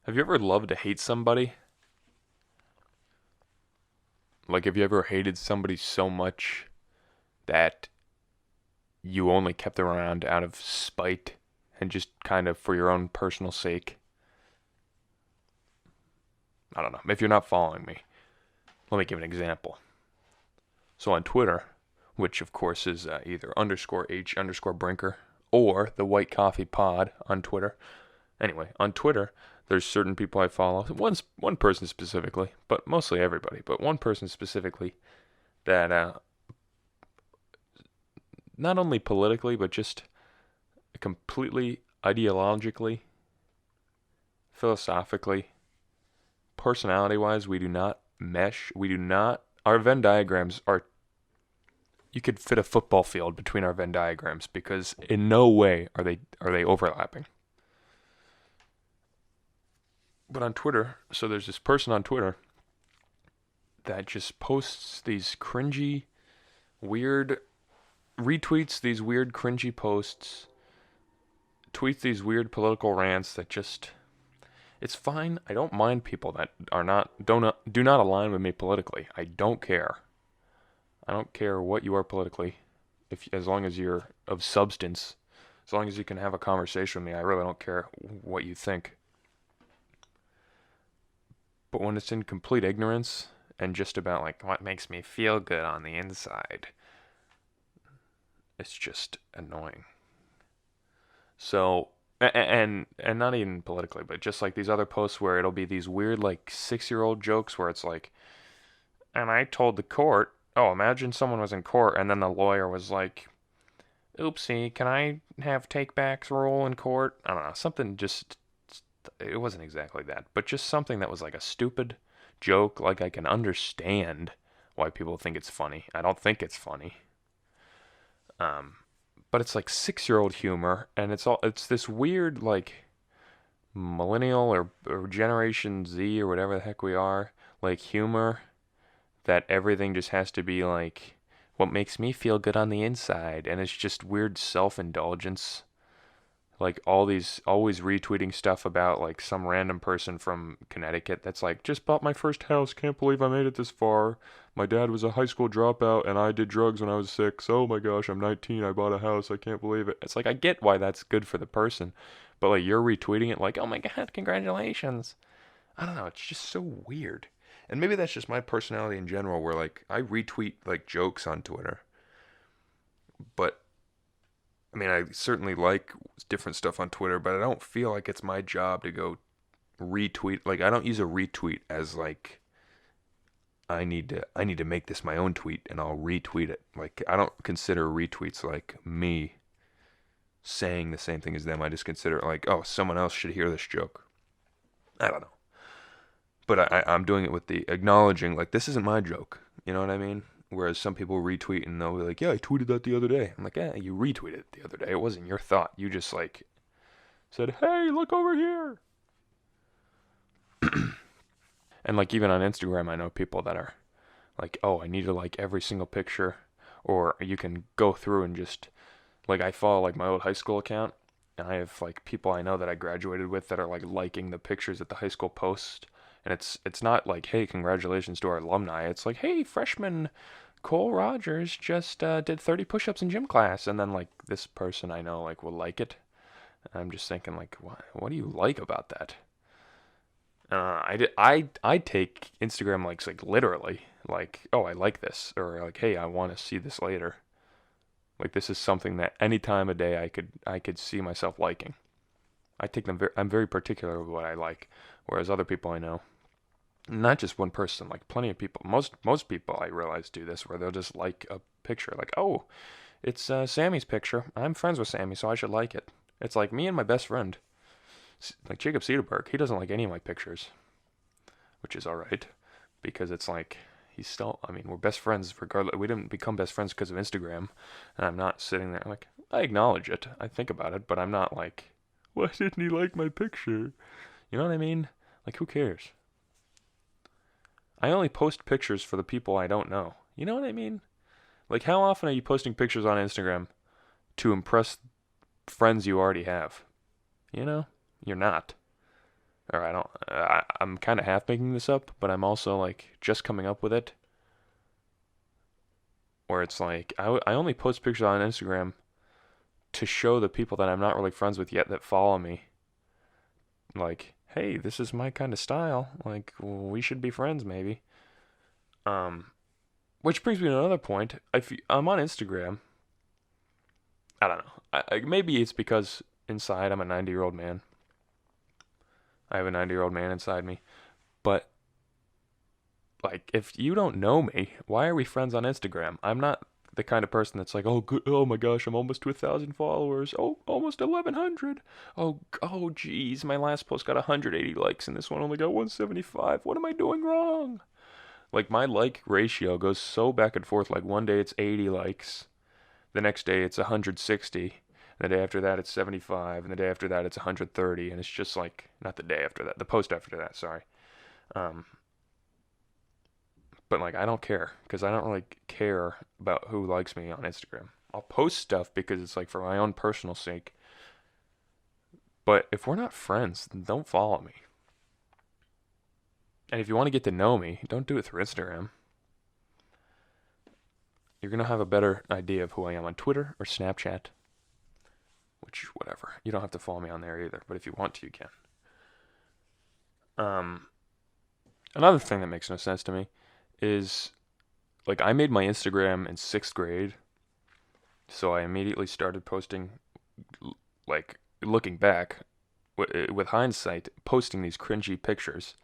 Have you ever loved to hate somebody? Like, have you ever hated somebody so much that you only kept them around out of spite and just kind of for your own personal sake? I don't know. If you're not following me, let me give an example. So on Twitter, which of course is either underscore H underscore Brinker or the White Coffee Pod on Twitter. Anyway, on Twitter, there's certain people I follow. One person specifically, but mostly everybody. But one person specifically that not only politically, but just completely ideologically, philosophically, personality wise, we do not mesh. We do not. Our Venn diagrams are. You could fit a football field between our Venn diagrams because in no way are they overlapping. But on Twitter, so there's this person on Twitter that just posts these cringy, weird retweets these weird cringy posts, tweets these weird political rants that just it's fine. I don't mind people that are not don't do not align with me politically. I don't care. I don't care what you are politically, if as long as you're of substance, as long as you can have a conversation with me. I really don't care what you think. But when it's in complete ignorance and just about like what makes me feel good on the inside, it's just annoying. So and not even politically, but just like these other posts where it'll be these weird like 6-year-old jokes where it's like, and I told the court, oh, imagine someone was in court and then the lawyer was like, oopsie, can I have takebacks rule in court? I don't know, something just it wasn't exactly that, but just something that was like a stupid joke. Like I can understand why people think it's funny. I don't think it's funny. Um, but it's like 6-year-old humor, and it's this weird like millennial or Generation Z or whatever the heck we are, like humor that everything just has to be like what makes me feel good on the inside, and it's just weird self-indulgence. Like all these always retweeting stuff about like some random person from Connecticut that's like just bought my first house, can't believe I made it this far. My dad was a high school dropout and I did drugs when I was 6. Oh my gosh, I'm 19, I bought a house, I can't believe it. It's like I get why that's good for the person, but like you're retweeting it like, "Oh my god, congratulations." I don't know, it's just so weird. And maybe that's just my personality in general where like I retweet like jokes on Twitter. But I mean, I certainly like different stuff on Twitter, but I don't feel like it's my job to go retweet. Like I don't use a retweet as like I need to make this my own tweet and I'll retweet it. Like I don't consider retweets like me saying the same thing as them. I just consider it like, oh, someone else should hear this joke. I don't know. But I'm doing it with the acknowledging like this isn't my joke. You know what I mean? Whereas some people retweet and they'll be like, yeah, I tweeted that the other day. I'm like, yeah, you retweeted it the other day. It wasn't your thought. You just like said, hey, look over here. And like even on Instagram, I know people that are like, oh, I need to like every single picture. Or you can go through and just like I follow like my old high school account, and I have like people I know that I graduated with that are like liking the pictures that the high school post. And it's not like, hey, congratulations to our alumni. It's like, hey, freshman Cole Rogers just did 30 push-ups in gym class, and then like this person I know like will like it. And I'm just thinking like, what do you like about that? I take Instagram likes like literally, like, oh, I like this, or like, hey, I want to see this later. Like this is something that any time of day I could see myself liking. I take them. I'm very particular with what I like, whereas other people I know, not just one person, like plenty of people, most people I realize do this, where they'll just like a picture, like, oh, it's Sammy's picture. I'm friends with Sammy, so I should like it. It's like me and my best friend, like Jacob Cedarberg. He doesn't like any of my pictures, which is all right, because it's like he's still. I mean, we're best friends regardless. We didn't become best friends because of Instagram, and I'm not sitting there like I acknowledge it. I think about it, but I'm not like, why didn't he like my picture? You know what I mean? Like, who cares? I only post pictures for the people I don't know. You know what I mean? Like, how often are you posting pictures on Instagram to impress friends you already have? You know, you're not. Or I don't. I'm kind of half making this up, but I'm also like just coming up with it. Where it's like I only post pictures on Instagram to show the people that I'm not really friends with yet that follow me, like, hey, this is my kind of style. Like, we should be friends, maybe. Um, which brings me to another point. I'm on Instagram. I don't know. Maybe it's because inside I'm a 90-year-old man. I have a 90-year-old man inside me. But like, if you don't know me, why are we friends on Instagram? I'm not the kind of person that's like, oh, good, oh my gosh, I'm almost to 1,000 followers. Oh, almost 1,100. Oh, geez, my last post got 180 likes, and this one only got 175. What am I doing wrong? Like, my like ratio goes so back and forth. Like, one day it's 80 likes, the next day it's 160, and the day after that it's 75, and the day after that it's 130, and it's just like, not the day after that, the post after that, sorry. Um, But like I don't care because I don't really care about who likes me on Instagram. I'll post stuff because it's like for my own personal sake. But if we're not friends, then don't follow me. And if you want to get to know me, don't do it through Instagram. You're going to have a better idea of who I am on Twitter or Snapchat. Which, whatever. You don't have to follow me on there either. But if you want to, you can. Another thing that makes no sense to me is like I made my Instagram in 6th grade, so I immediately started posting, like looking back with hindsight, posting these cringy pictures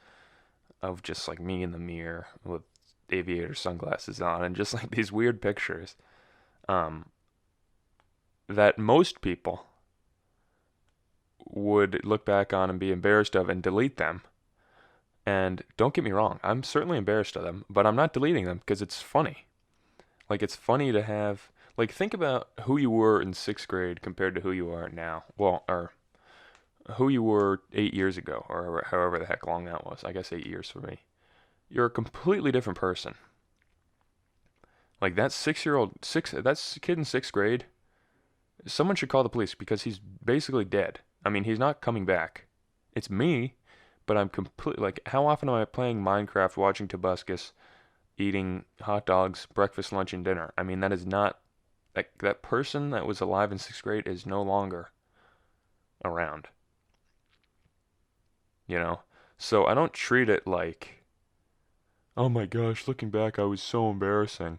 of just like me in the mirror with aviator sunglasses on and just like these weird pictures um, that most people would look back on and be embarrassed of and delete them. And don't get me wrong, I'm certainly embarrassed of them, but I'm not deleting them because it's funny. Like, it's funny to have, like, think about who you were in 6th grade compared to who you are now. Well, or who you were 8 years ago, or however the heck long that was. I guess 8 years for me. You're a completely different person. Like, that kid in 6th grade, someone should call the police because he's basically dead. I mean, he's not coming back. It's me, but I'm completely, like, how often am I playing Minecraft, watching Tobuscus, eating hot dogs, breakfast, lunch, and dinner? I mean, that is not, like, that person that was alive in 6th grade is no longer around, you know? So I don't treat it like, oh my gosh, looking back, I was so embarrassing.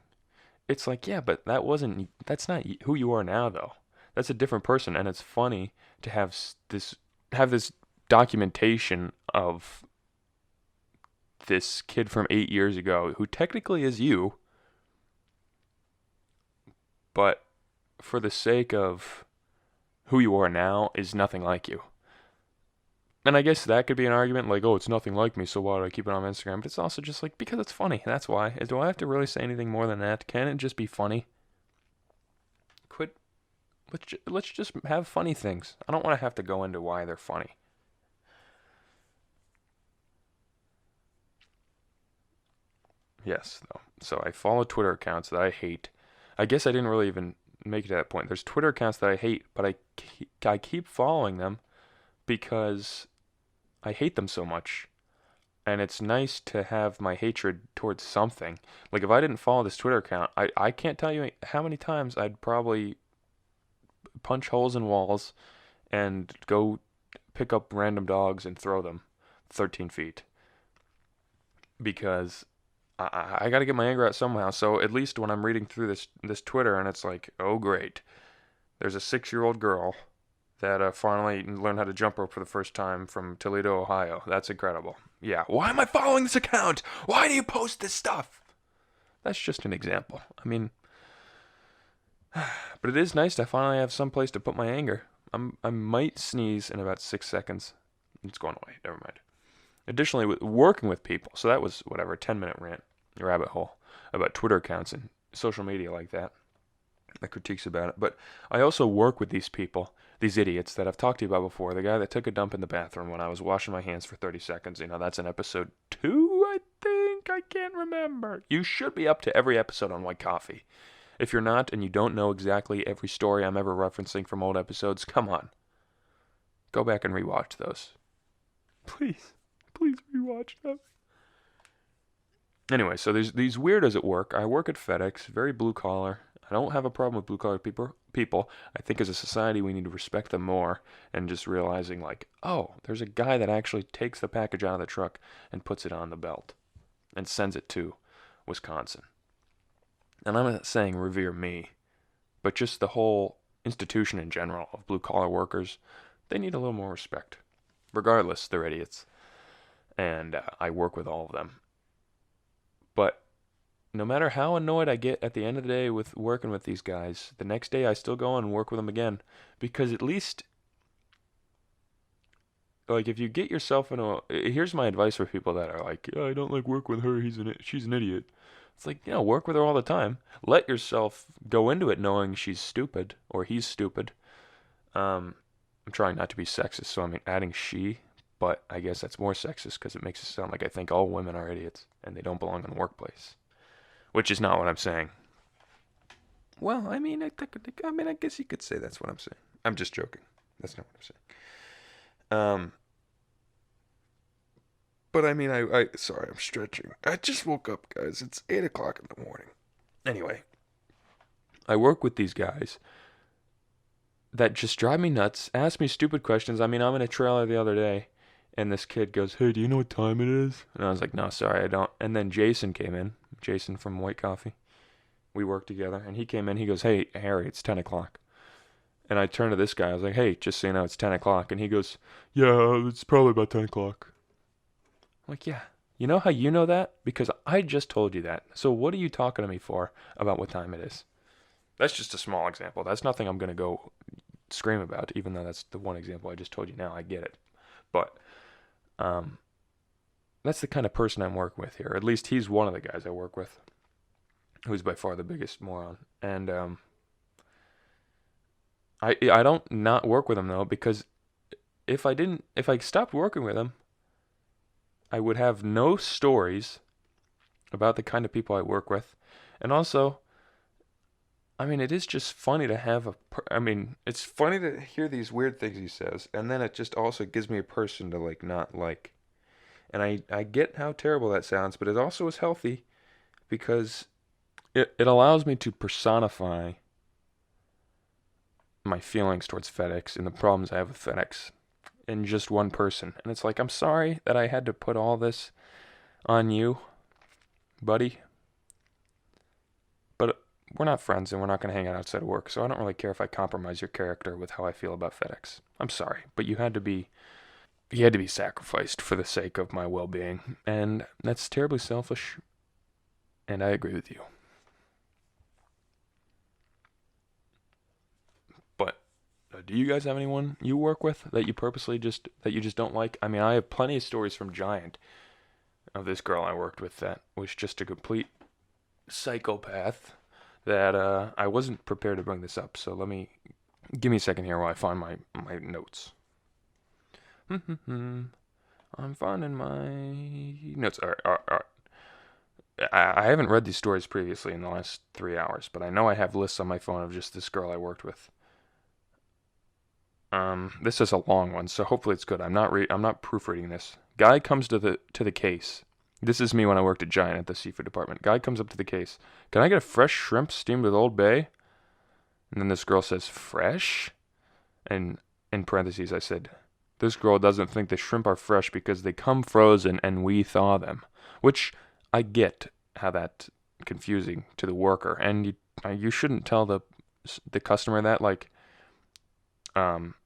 It's like, yeah, but that's not who you are now, though. That's a different person, and it's funny to have this documentation of this kid from 8 years ago who technically is you, but for the sake of who you are now is nothing like you. And I guess that could be an argument like, oh, it's nothing like me, so why do I keep it on Instagram? But it's also just like, because it's funny. That's why. Do I have to really say anything more than that? Can it just be funny? Quit. Let's just have funny things. I don't want to have to go into why they're funny. Yes, though. So I follow Twitter accounts that I hate. I guess I didn't really even make it to that point. There's Twitter accounts that I hate, but I keep following them because I hate them so much. And it's nice to have my hatred towards something. Like, if I didn't follow this Twitter account, I can't tell you how many times I'd probably punch holes in walls and go pick up random dogs and throw them 13 feet. Because I got to get my anger out somehow. So at least when I'm reading through this Twitter and it's like, oh great, there's a 6-year-old girl that finally learned how to jump rope for the first time from Toledo, Ohio. That's incredible. Yeah, why am I following this account? Why do you post this stuff? That's just an example. I mean, but it is nice to finally have some place to put my anger. I might sneeze in about 6 seconds. It's going away. Never mind. Additionally, with working with people, so that was whatever, a 10-minute rant, rabbit hole about Twitter accounts and social media like that. The critiques about it. But I also work with these people, these idiots that I've talked to you about before. The guy that took a dump in the bathroom when I was washing my hands for 30 seconds. You know, that's in episode 2, I think. I can't remember. You should be up to every episode on White Coffee. If you're not and you don't know exactly every story I'm ever referencing from old episodes, come on. Go back and rewatch those. Please. Please. Please rewatch them. Anyway, so there's these weirdos at work. I work at FedEx, very blue collar. I don't have a problem with blue collar people. I think as a society we need to respect them more and just realizing like, oh, there's a guy that actually takes the package out of the truck and puts it on the belt and sends it to Wisconsin. And I'm not saying revere me, but just the whole institution in general of blue collar workers, they need a little more respect. Regardless, they're idiots. And I work with all of them. But no matter how annoyed I get at the end of the day with working with these guys, the next day I still go on and work with them again. Because at least, like, if you get yourself in a... Here's my advice for people that are like, I don't like work with her, she's an idiot. It's like, work with her all the time. Let yourself go into it knowing she's stupid, or he's stupid. I'm trying not to be sexist, so I'm adding she, but I guess that's more sexist because it makes it sound like I think all women are idiots and they don't belong in the workplace, which is not what I'm saying. Well, I guess you could say that's what I'm saying. I'm just joking. That's not what I'm saying. But sorry, I'm stretching. I just woke up, guys. It's 8 o'clock in the morning. Anyway, I work with these guys that just drive me nuts, ask me stupid questions. I'm in a trailer the other day, and this kid goes, hey, do you know what time it is? And I was like, no, sorry, I don't. And then Jason came in, Jason from White Coffee. We worked together, and he came in, he goes, hey, Harry, it's 10 o'clock. And I turned to this guy, I was like, hey, just so you know, it's 10 o'clock. And he goes, yeah, it's probably about 10 o'clock. I'm like, yeah. You know how you know that? Because I just told you that. So what are you talking to me for about what time it is? That's just a small example. That's nothing I'm going to go scream about, even though that's the one example I just told you now. I get it. But that's the kind of person I'm working with here. At least he's one of the guys I work with, who's by far the biggest moron. And I don't not work with him, though, because if I stopped working with him, I would have no stories about the kind of people I work with. And also, it is just funny to have it's funny to hear these weird things he says, and then it just also gives me a person to not like. And I get how terrible that sounds, but it also is healthy because it allows me to personify my feelings towards FedEx and the problems I have with FedEx in just one person. And it's like, I'm sorry that I had to put all this on you, buddy. But we're not friends and we're not going to hang out outside of work, so I don't really care if I compromise your character with how I feel about FedEx. I'm sorry, but you had to be sacrificed for the sake of my well-being, and that's terribly selfish, and I agree with you. But do you guys have anyone you work with that you just don't like? I have plenty of stories from Giant of this girl I worked with that was just a complete psychopath that I wasn't prepared to bring this up, so give me a second here while I find my notes. I'm finding my notes. All right. I haven't read these stories previously in the last 3 hours, but I know I have lists on my phone of just this girl I worked with. This is a long one, so hopefully it's good. I'm not proofreading this. Guy comes to the case. This is me when I worked at Giant at the seafood department. Guy comes up to the case. Can I get a fresh shrimp steamed with Old Bay? And then this girl says, fresh? And in parentheses I said, this girl doesn't think the shrimp are fresh because they come frozen and we thaw them. Which I get how that's confusing to the worker. And you shouldn't tell the customer that,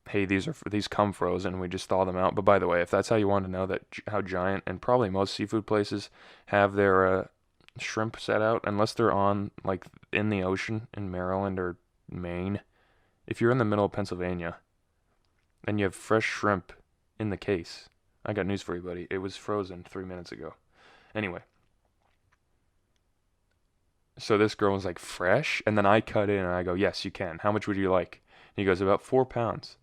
hey, these come frozen, we just thaw them out. But by the way, if that's how you want to know how Giant and probably most seafood places have their shrimp set out, unless they're on in the ocean in Maryland or Maine, if you're in the middle of Pennsylvania and you have fresh shrimp in the case, I got news for you, buddy. It was frozen 3 minutes ago. Anyway, so this girl was like, fresh? And then I cut in and I go, yes, you can. How much would you like? And he goes, about 4 pounds.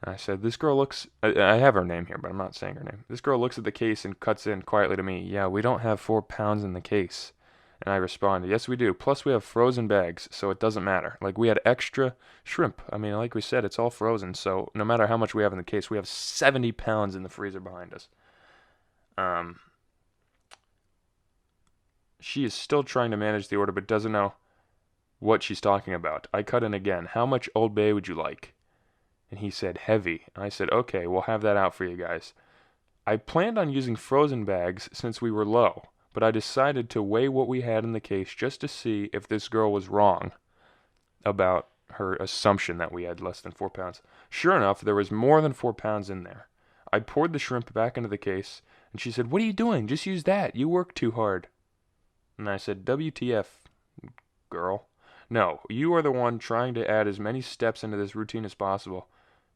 And I said, this girl looks, I have her name here, but I'm not saying her name. This girl looks at the case and cuts in quietly to me, yeah, we don't have 4 pounds in the case. And I responded, yes, we do. Plus, we have frozen bags, so it doesn't matter. We had extra shrimp. Like we said, it's all frozen, so no matter how much we have in the case, we have 70 pounds in the freezer behind us. Um, she is still trying to manage the order, but doesn't know what she's talking about. I cut in again. How much Old Bay would you like? And he said, heavy. And I said, okay, we'll have that out for you guys. I planned on using frozen bags since we were low, but I decided to weigh what we had in the case just to see if this girl was wrong about her assumption that we had less than 4 pounds. Sure enough, there was more than 4 pounds in there. I poured the shrimp back into the case, and she said, what are you doing? Just use that. You work too hard. And I said, WTF, girl. No, you are the one trying to add as many steps into this routine as possible.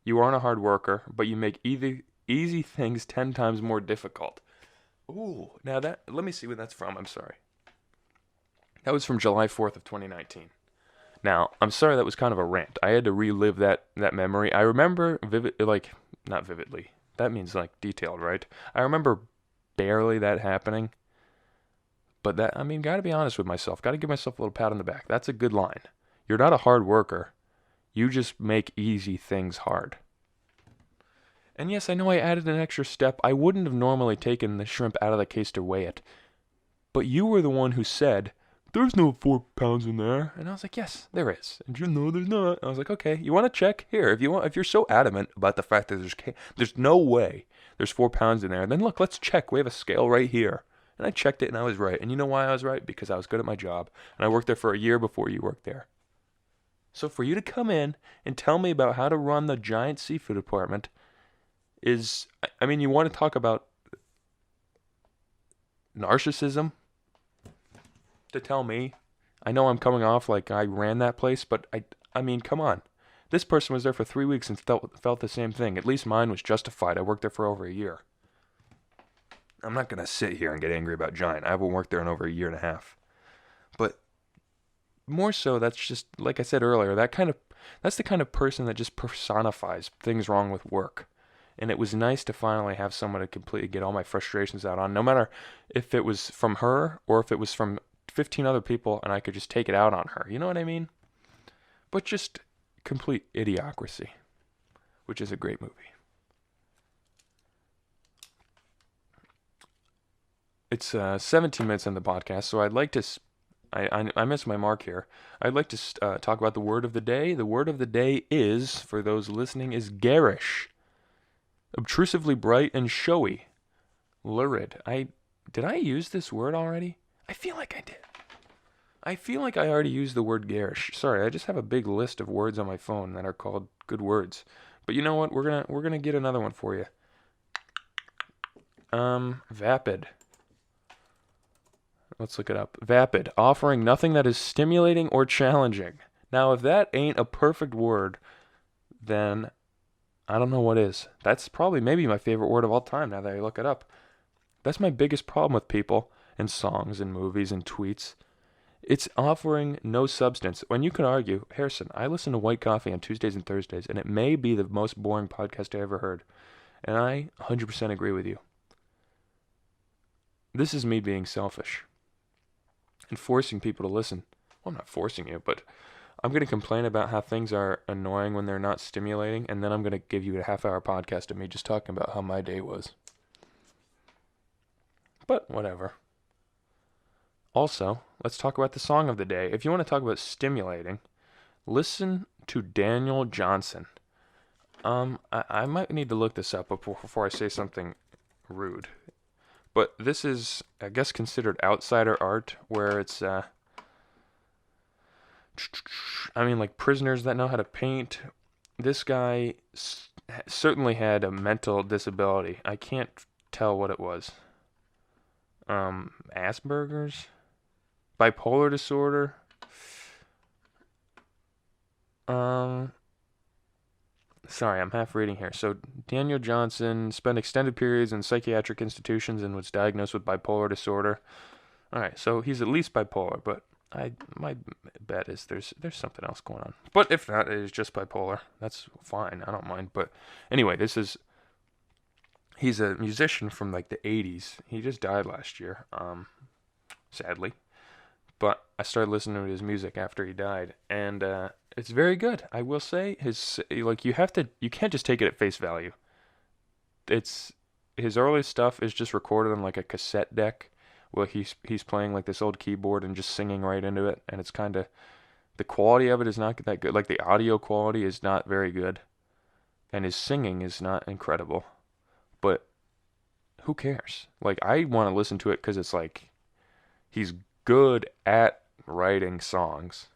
You aren't a hard worker, but you make easy things 10 times more difficult. Ooh, now let me see where that's from. I'm sorry. That was from July 4th of 2019. Now, I'm sorry that was kind of a rant. I had to relive that memory. I remember not vividly. That means like detailed, right? I remember barely that happening. But gotta be honest with myself. Gotta give myself a little pat on the back. That's a good line. You're not a hard worker. You just make easy things hard. And yes, I know I added an extra step. I wouldn't have normally taken the shrimp out of the case to weigh it. But you were the one who said, there's no 4 pounds in there. And I was like, yes, there is. And you know there's not. I was like, okay, you want to check? Here, if you're so adamant about the fact that there's no way there's 4 pounds in there, then look, let's check. We have a scale right here. And I checked it and I was right. And you know why I was right? Because I was good at my job. And I worked there for a year before you worked there. So for you to come in and tell me about how to run the giant seafood department is, you want to talk about narcissism? To tell me, I know I'm coming off like I ran that place, but come on. This person was there for 3 weeks and felt the same thing. At least mine was justified. I worked there for over a year. I'm not going to sit here and get angry about Giant. I haven't worked there in over a year and a half. But more so, that's just, like I said earlier, that's the kind of person that just personifies things wrong with work. And it was nice to finally have someone to completely get all my frustrations out on, no matter if it was from her or if it was from 15 other people and I could just take it out on her. You know what I mean? But just complete idiocracy, which is a great movie. It's 17 minutes in the podcast, so I'd like to. I missed my mark here. I'd like to talk about the word of the day. The word of the day is, for those listening, is garish. Obtrusively bright and showy. Lurid. Did I use this word already? I feel like I did. I feel like I already used the word garish. Sorry, I just have a big list of words on my phone that are called good words. But you know what? We're gonna get another one for you. Vapid. Let's look it up. Vapid, offering nothing that is stimulating or challenging. Now, if that ain't a perfect word, then I don't know what is. That's probably maybe my favorite word of all time now that I look it up. That's my biggest problem with people and songs and movies and tweets. It's offering no substance. When you can argue, Harrison, I listen to White Coffee on Tuesdays and Thursdays, and it may be the most boring podcast I ever heard. And I 100% agree with you. This is me being selfish and forcing people to listen. Well, I'm not forcing you, but I'm going to complain about how things are annoying when they're not stimulating, and then I'm going to give you a half-hour podcast of me just talking about how my day was. But whatever. Also, let's talk about the song of the day. If you want to talk about stimulating, listen to Daniel Johnston. I might need to look this up before I say something rude. But this is, I guess, considered outsider art, where it's, like prisoners that know how to paint. This guy certainly had a mental disability. I can't tell what it was. Asperger's? Bipolar disorder? Sorry, I'm half reading here. So, Daniel Johnston spent extended periods in psychiatric institutions and was diagnosed with bipolar disorder. Alright, so he's at least bipolar, but my bet is there's something else going on. But if not, it is just bipolar. That's fine. I don't mind. But anyway, he's a musician from like the 80s. He just died last year, sadly. But I started listening to his music after he died, and it's very good. I will say you can't just take it at face value. It's his early stuff is just recorded on like a cassette deck where he's playing like this old keyboard and just singing right into it, and it's kind of the quality of it is not that good. Like the audio quality is not very good, and his singing is not incredible. But who cares? Like I want to listen to it because it's like he's good at writing songs,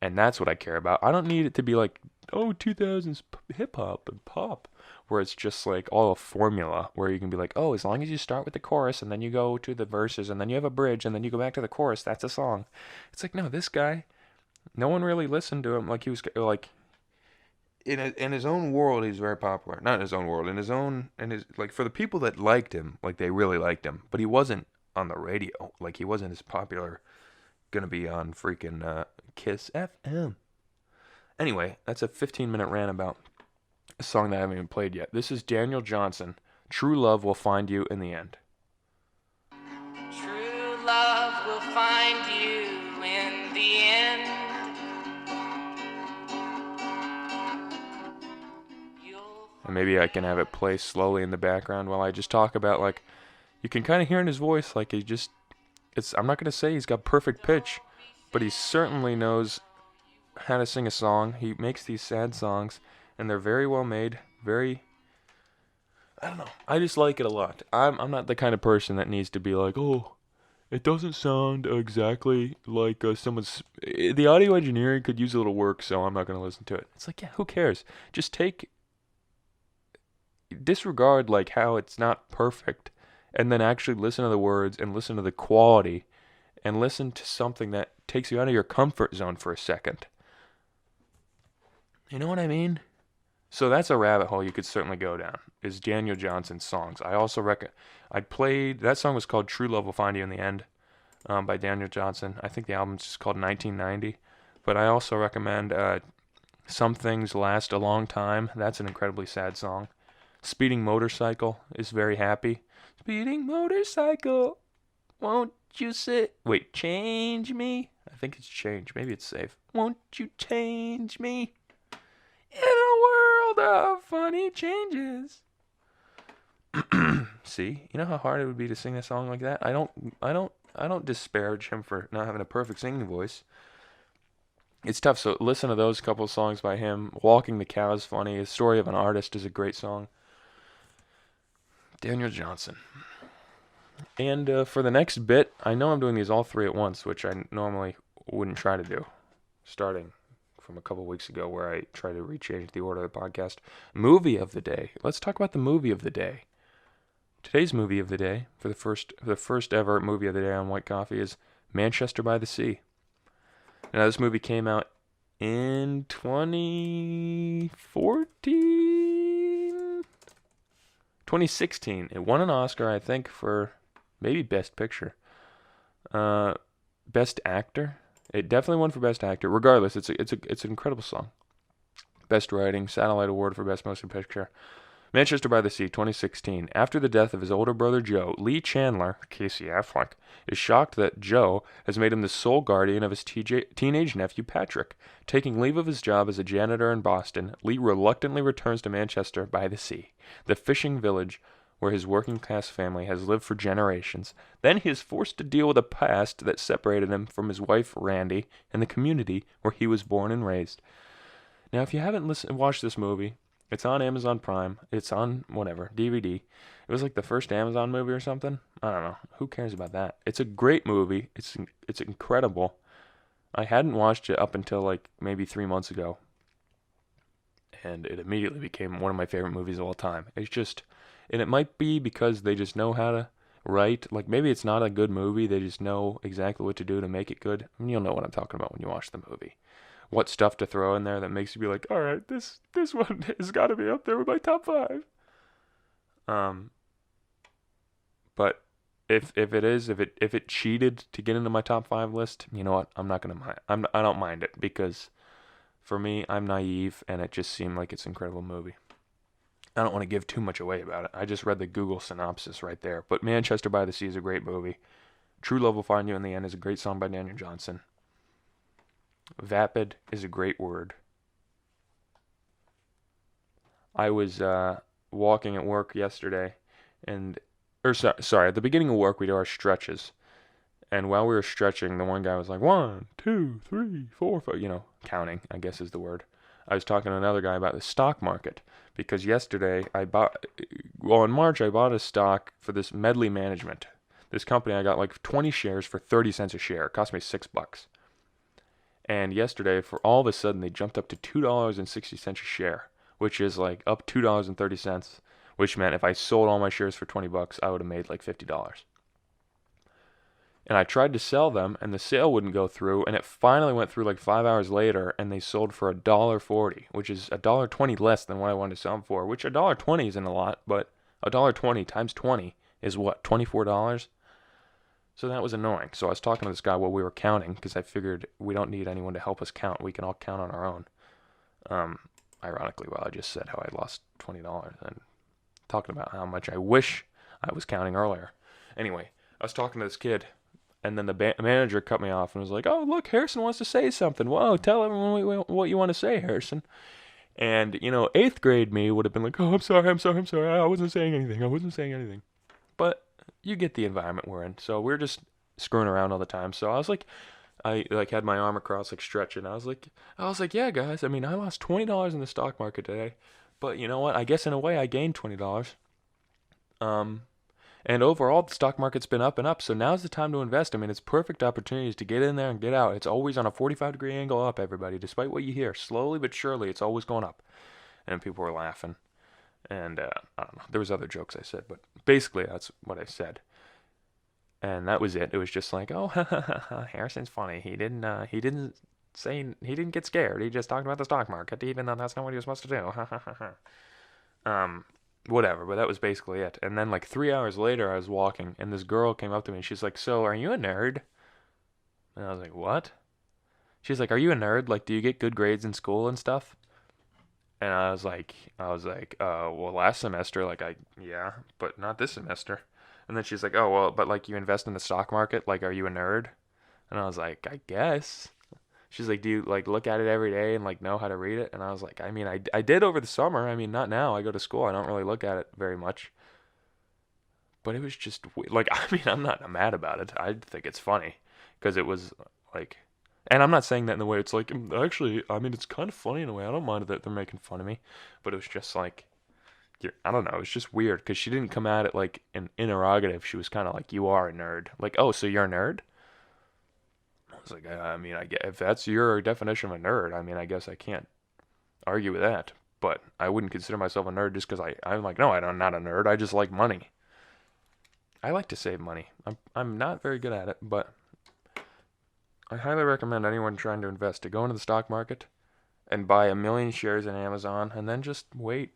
and that's what I care about. I don't need it to be like, oh, 2000s hip hop and pop, where it's just like all a formula where you can be like, oh, as long as you start with the chorus and then you go to the verses and then you have a bridge and then you go back to the chorus, that's a song. It's like, no, this guy, no one really listened to him. Like he was like in his own world, he's very popular. Not in his own world, in his like for the people that liked him, like they really liked him. But he wasn't on the radio. Like he wasn't as popular. Gonna be on freaking Kiss FM. Anyway, that's a 15-minute rant about a song that I haven't even played yet. This is Daniel Johnson. True love will find you in the end. True love will find you in the end. And maybe I can have it play slowly in the background while I just talk about, like, you can kind of hear in his voice, like he just, I'm not going to say he's got perfect pitch, but he certainly knows how to sing a song. He makes these sad songs, and they're very well made, very, I don't know. I just like it a lot. I'm not the kind of person that needs to be like, oh, it doesn't sound exactly like someone's. The audio engineering could use a little work, so I'm not going to listen to it. It's like, yeah, who cares? Just disregard like how it's not perfect, and then actually listen to the words and listen to the quality, and listen to something that takes you out of your comfort zone for a second. You know what I mean? So that's a rabbit hole you could certainly go down, is Daniel Johnson's songs. I also I played, that song was called True Love Will Find You in the End, by Daniel Johnson. I think the album's just called 1990. But I also recommend Some Things Last a Long Time. That's an incredibly sad song. Speeding Motorcycle is very happy. Speeding motorcycle, won't you sit? Wait, change me? I think it's change. Maybe it's safe. Won't you change me? In a world of funny changes. See, you know how hard it would be to sing a song like that? I don't disparage him for not having a perfect singing voice. It's tough, so listen to those couple of songs by him. Walking the Cow is funny. His Story of an Artist is a great song. Daniel Johnson. And for the next bit, I know I'm doing these all three at once, which I normally wouldn't try to do, starting from a couple weeks ago where I try to rechange the order of the podcast. Movie of the day. Let's talk about the movie of the day. Today's movie of the day, for the first ever movie of the day on White Coffee, is Manchester by the Sea. Now, this movie came out in 2016. It won an Oscar, I think, for maybe Best Picture. Best Actor. It definitely won for Best Actor. Regardless, it's an incredible song. Best Writing, Satellite Award for Best Motion Picture. Manchester by the Sea, 2016. After the death of his older brother Joe, Lee Chandler, Casey Affleck, is shocked that Joe has made him the sole guardian of his teenage nephew Patrick. Taking leave of his job as a janitor in Boston, Lee reluctantly returns to Manchester by the Sea, the fishing village where his working-class family has lived for generations. Then he is forced to deal with a past that separated him from his wife Randy and the community where he was born and raised. Now, if you haven't watched this movie, it's on Amazon Prime. It's on whatever, DVD. It was like the first Amazon movie or something. I don't know. Who cares about that? It's a great movie. It's incredible. I hadn't watched it up until like maybe 3 months ago. And it immediately became one of my favorite movies of all time. It's just, and it might be because they just know how to write. Like maybe it's not a good movie. They just know exactly what to do to make it good. I mean, you'll know what I'm talking about when you watch the movie. What stuff to throw in there that makes you be like, all right, this one has got to be up there with my top 5. But if it cheated to get into my top 5 list, you know what? I'm not gonna mind. I don't mind it because for me, I'm naive and it just seemed like it's an incredible movie. I don't want to give too much away about it. I just read the Google synopsis right there. But Manchester by the Sea is a great movie. True Love Will Find You in the End is a great song by Daniel Johnson. Vapid is a great word. I was walking at work yesterday, sorry, at the beginning of work we do our stretches, and while we were stretching, the one guy was like 1, 2, 3, 4, 5, counting, I guess is the word. I was talking to another guy about the stock market because yesterday in March I bought a stock for this Medley Management. This company, I got like 20 shares for 30 cents a share. It cost me $6. And yesterday, for all of a sudden, they jumped up to $2.60 a share, which is like up $2.30, which meant if I sold all my shares for $20, I would have made like $50. And I tried to sell them, and the sale wouldn't go through, and it finally went through like 5 hours later, and they sold for $1.40, which is $1.20 less than what I wanted to sell them for, which $1.20 isn't a lot, but $1.20 times 20 is what, $24? So that was annoying. So I was talking to this guy while we were counting because I figured we don't need anyone to help us count. We can all count on our own. Ironically, I just said how I lost $20 and talking about how much I wish I was counting earlier. Anyway, I was talking to this kid, and then the manager cut me off and was like, "Oh, look, Harrison wants to say something. Whoa, tell everyone what you want to say, Harrison." And, 8th grade me would have been like, "Oh, I'm sorry. I wasn't saying anything. But you get the environment we're in. So we're just screwing around all the time. So I was like, I had my arm across, like stretching. I was like, yeah, guys. I mean, I lost $20 in the stock market today, but you know what? I guess in a way I gained $20. And overall, the stock market's been up and up. So now's the time to invest. I mean, it's perfect opportunities to get in there and get out. It's always on a 45-degree angle up, everybody. Despite what you hear, slowly but surely, it's always going up. And people were laughing. And I don't know. There was other jokes I said, but basically that's what I said. And that was it. It was just like, oh, Harrison's funny. He didn't get scared. He just talked about the stock market, even though that's not what he was supposed to do. Whatever. But that was basically it. And then like 3 hours later, I was walking, and this girl came up to me, and she's like, "So, are you a nerd?" And I was like, "What?" She's like, "Are you a nerd? Like, do you get good grades in school and stuff?" And I was like, well, last semester, yeah, but not this semester. And then she's like, "Oh, well, but like you invest in the stock market, like, are you a nerd?" And I was like, "I guess." She's like, "Do you like look at it every day and like know how to read it?" And I was like, "I mean, I did over the summer. I mean, not now. I go to school. I don't really look at it very much." But it was just like, I mean, I'm not mad about it. I think it's funny because it was like, and I'm not saying that in the way it's like, actually, I mean, it's kind of funny in a way. I don't mind that they're making fun of me, but it was just like, I don't know. It was just weird because she didn't come at it like an interrogative. She was kind of like, "You are a nerd." Like, "Oh, so you're a nerd?" I was like, I mean, I get if that's your definition of a nerd. I mean, I guess I can't argue with that. But I wouldn't consider myself a nerd just because I'm like, no, I'm not a nerd. I just like money. I like to save money. I'm not very good at it, but I highly recommend anyone trying to invest to go into the stock market and buy 1 million shares in Amazon and then just wait.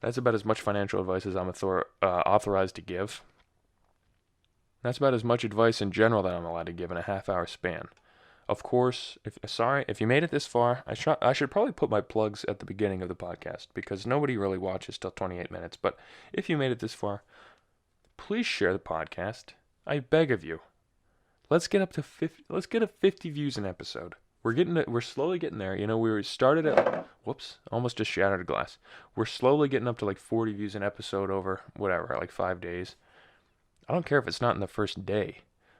That's about as much financial advice as I'm authorized to give. That's about as much advice in general that I'm allowed to give in a half-hour span. Of course, if you made it this far, I should probably put my plugs at the beginning of the podcast because nobody really watches till 28 minutes. But if you made it this far, please share the podcast. I beg of you. Let's get up to 50. Let's get 50 views an episode. We're slowly getting there. We started at, whoops, almost just shattered a glass. We're slowly getting up to like 40 views an episode over whatever, like 5 days. I don't care if it's not in the first day,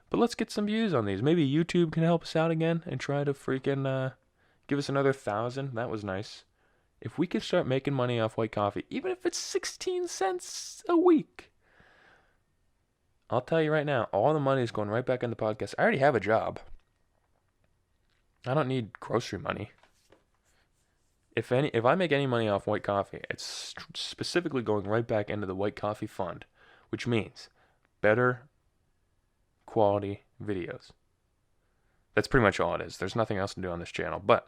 but let's get some views on these. Maybe YouTube can help us out again and try to freaking give us another 1,000. That was nice. If we could start making money off white coffee, even if it's 16 cents a week, I'll tell you right now, all the money is going right back in the podcast. I already have a job. I don't need grocery money. If I make any money off white coffee, it's specifically going right back into the white coffee fund, which means better quality videos. That's pretty much all it is. There's nothing else to do on this channel, but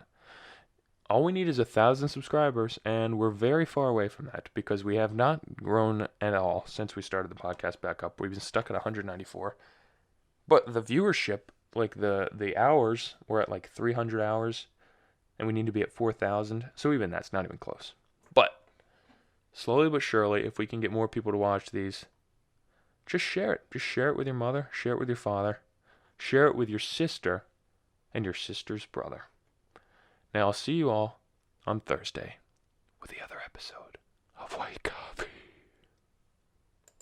all we need is 1,000 subscribers, and we're very far away from that because we have not grown at all since we started the podcast back up. We've been stuck at 194, but the viewership, like the hours, we're at like 300 hours, and we need to be at 4,000. So even that's not even close. But slowly but surely, if we can get more people to watch these, just share it. Just share it with your mother. Share it with your father. Share it with your sister and your sister's brother. Now I'll see you all on Thursday with the other episode of of white coffee.